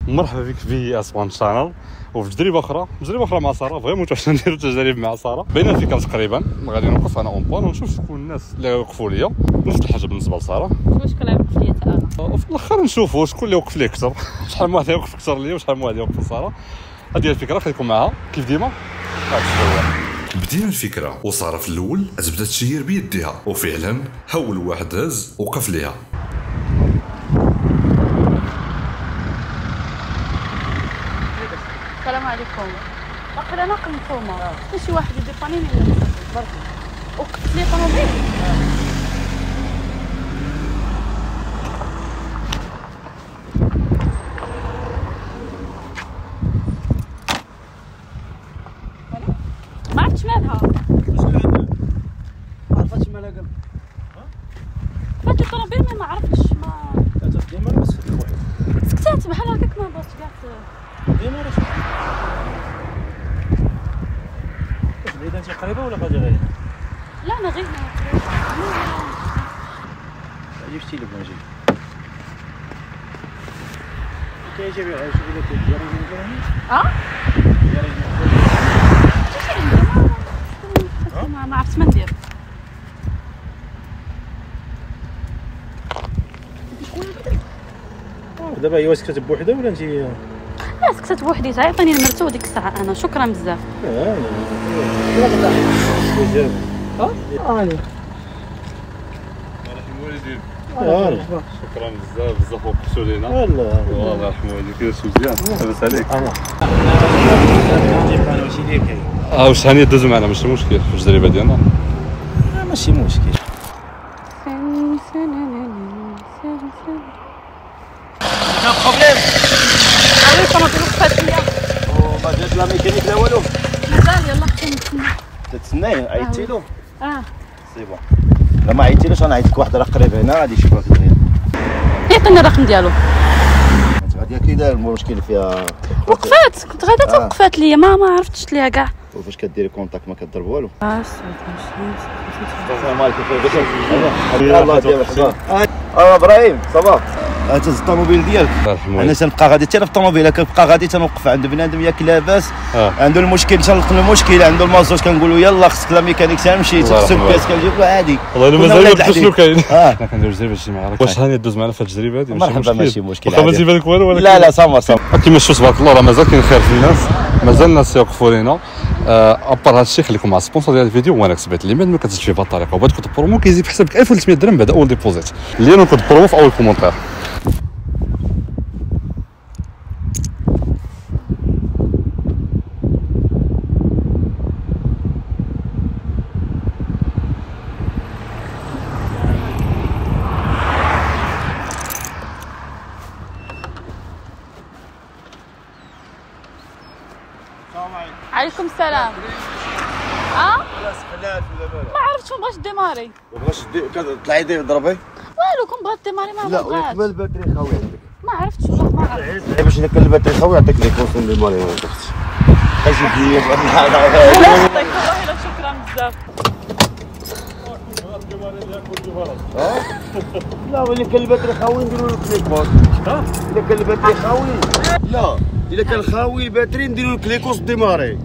مرحبا بك في اسوان شانل وفي تجربه اخرى مع ساره. فريمون واش نديرو تجارب مع ساره. بين الفكره تقريبا غادي نوقف انا اون بوان ونشوف شكون الناس اللي وقفوا ليا. نفس الحاجه بالنسبه لساره، واش كان يوقف ليا حتى انا وفي الاخر نشوفوا شكون اللي وقف لي اكثر. شحال من واحد يوقف اكثر ليا وشحال من واحد يوقف لساره. هذه هي الفكره، خليكم معها كيف ديما. بدينا الفكره وصار في الاول تبدا تشير بيديها، وفعلا اول واحد هز وقف ليها. السلام عليكم. باقي انا كنفهمه شي واحد يديفانيني ولا برك وقفت لي طوموبيل. ما عرفتش مالها، ما عرفتش مالها. قال فات الطوموبيل ما عرفتش ديما سكتات بحال هكاك ما بغاتش كاع ديما راه بعيدة انت قريبه ولا غادي غير؟ لا انا غير جبتي لك ماجي كيجيب غير شوف الا كيدير ما عرفت ما ندير. دابا هي واش سكتت بوحدها ولا انت؟ لا سكتت بوحديتها، عيطيني المرتو ديك الساعه انا شكرا بزاف. شكرا بزاف وقفتوا لينا. الله يرحم والديك. كيفاش مزيان؟ لاباس عليك؟ واش هاني دوزو معنا ماشي مشكل في التجربه ديالنا. ماشي مشكل. كان بروبليم عرفت طوموبيل وقفات ليا وما جات لا ميكانيك لا والو. مازال يلاه حتى نتسنى. تتسناي عيطتي له؟ سي بون. لا ما عيطتيلوش انا عيطت واحد راه قريب هنا غادي يشوفها في دغيا. عطيني الرقم ديالو. غادي كي داير المشكل فيها وقفات كنت غادا حتى وقفات ليا ما عرفتش ليها كاع. وفاش كديري كونتاك ما كضرب والو. السلام عليكم. الله يرحمك. ابراهيم صافا هز الطوموبيل ديالك. انا تنبقى غادي حتى في الطوموبيل كنبقى غادي تنوقف عند بنادم ياك لاباس عنده المشكل تنلقى المشكل عنده المازوت كنقولوا يلا خصك لا ميكانيك تمشي تغسل الكاس كنجيب له عادي. والله الا مازال ما عرفتش شنو كاين. حنا كنديرو تجربه اجتماعيه. واش هاني دوز معنا في هذه التجربه هذه؟ مرحبا ماشي مشكل. ما تيبان لك والو ولا لا صافا كيما شفتوا تبارك الله راه مازال كاين خير في الناس، مازال الناس يوقفوا لينا. ابار هذا الشيء خليكم مع السبونسور ديال الفيديو. وانا كسبت اللي ما كتزيد فيه بهذه الطريقه وبغيت كنت برومو كيزيد في حسابك 1300 درهم بعد اول ديبوزيت اللي نكون برومو في اول كومونتير. عليكم السلام. ما عرفتش ما بغاش ديماري. ما بغاش طلعي ضربي والو كون بغات ديماري ما لا بغاتش. ويكمل الباتري خاوي عندك. ما عرفتش والله ما عرفت. باش نكل الباتري خاوي يعطيك لي كونسون ديال مالي اختي. اجي لي يعطيك الله يلا شكرا بزاف. لا ولي كان الباتري خاوي نديرو له كليكوس. اذا كان الباتري خاوي لا اذا كان خاوي الباتري نديرو له كليكوس ديماري.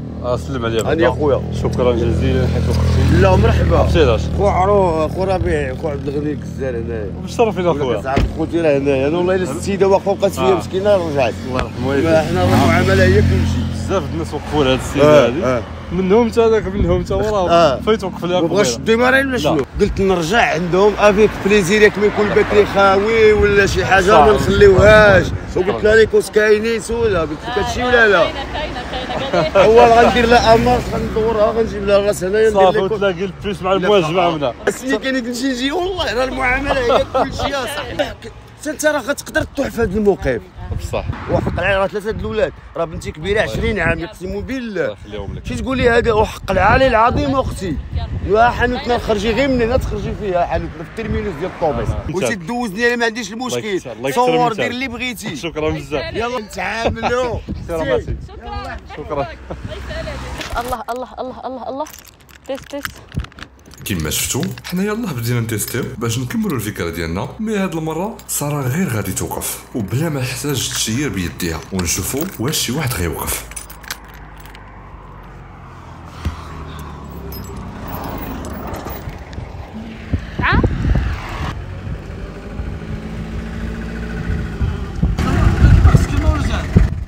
سلم عليا هاني اخويا. شكرا جزيلا حيت وقفتي. لا مرحبا. عرفتيلاش خو عروه خو ربيع خو عبد الغني الكزار هنايا. بالشرف الى خويا. ساعات خوتي راه هنايا. انا والله الا السيده واقفه بقات فيا مسكينه رجعت. الله يرحم والديك. حنا المعامله هي كلشي. بزاف الناس وقفوا لهاد السيده هذه منهم حتى هذاك منهم حتى وراه فايت وقف لها. ما بغاش ديماري ولا شنو؟ قلت نرجع عندهم افيك بليزير ياك ما يكون الباتري خاوي ولا شي حاجه ما نخليوهاش. وقلت لها ليكوس كاينين سولا قلت لك هادشي ولا لا؟ كاينه هو غندير لها اماس غندورها غنجيب لها راس هنايا ندير صافي لك وتلاقي البريس مع المواجمه عمنا. اسمي كان نجي والله راه المعامله هي كلشي يا صاحبي. انت راه غتقدر تطوح في هذا الموقف بصح وحق عليها راه ثلاثه د الاولاد راه بنتي كبيره 20 عام يقسم بالله. خليهم لك. شي تقول لي هذا وحق العالي العظيم اختي. حانوتنا نخرجي غير من هنا تخرجي فيها حانوتنا في الترمينوس ديال الطوبيس وتدوزني انا ما عنديش المشكل. صور دير اللي بغيتي. شكرا بزاف. يلا نتعاملوا. شكرا. الله الله الله الله الله. تيست كما شفتوا حنا يلاه بدينا نتيستيو باش نكملوا الفكره ديالنا، مي هاد المره ساره غير غادي توقف وبلا ما يحتاج تشير بيديها، ونشوفوا واش شي واحد غيوقف.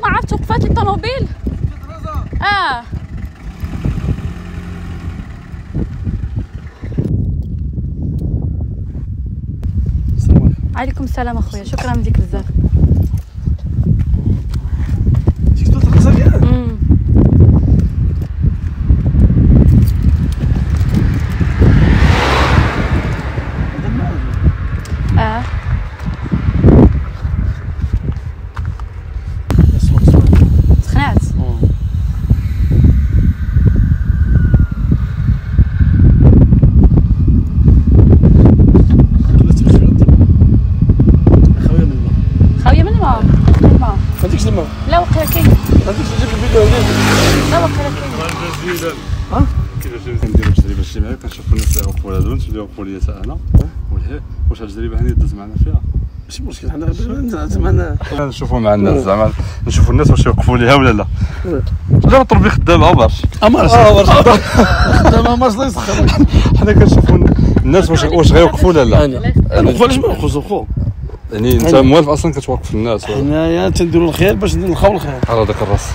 ما عرفت وقفات الطوموبيل. عليكم السلام اخويا، شكرا لك بزاف. سخنات. عندكش الماء؟ لا وقيلا كاين. عندكش تجيب الفيديو هنا؟ لا وقيلا كاين. كيفاش نديرو التجربه الاجتماعيه؟ كنشوفوا الناس اللي وقفوا لهادو نتبداو يوقفوا ليا حتى انا. واش هاد التجربه هاني دوز معنا فيها؟ ماشي مشكل، حنا زعما نشوفوا مع الناس، زعما نشوفوا الناس واش يوقفوا ليها ولا لا. لا نطلبي خدامه برش. خدامه مارش الله يسخر. حنا كنشوفوا الناس واش غيوقفوا ولا لا. انا علاش ما نوقفوش اخو؟ يعني انت موالف اصلا كتوقف الناس. حنايا تنديروا الخير باش نلقاو الخير. على ذاك الراس.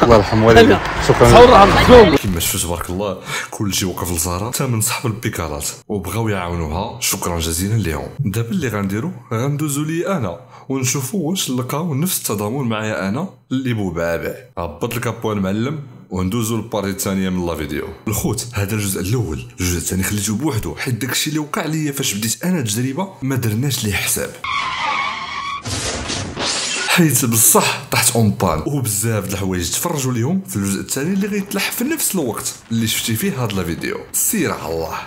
الله يرحم والديك. شكرا. كما شفتوا تبارك الله كلشي وقف لزهره حتى من صحاب البيكارات وبغاو يعاونوها، شكرا جزيلا لهم. دابا اللي غنديرو غندوزو لي انا ونشوفوا واش نلقاو نفس التضامن معايا انا اللي بوبعبع. هبط الكابو المعلم وندوزو للبارتي الثانيه من لا فيديو. الخوت هذا الجزء الاول، الجزء الثاني خليته بوحدو حيت داكشي اللي وقع ليا فاش بديت انا التجربه ما درناش ليه حساب، حيت بصح طحت اون بان وبزاف د الحوايج تفرجوا ليهم في الجزء الثاني اللي غيتلح في نفس الوقت اللي شفتي فيه هاد لا فيديو. سير على الله.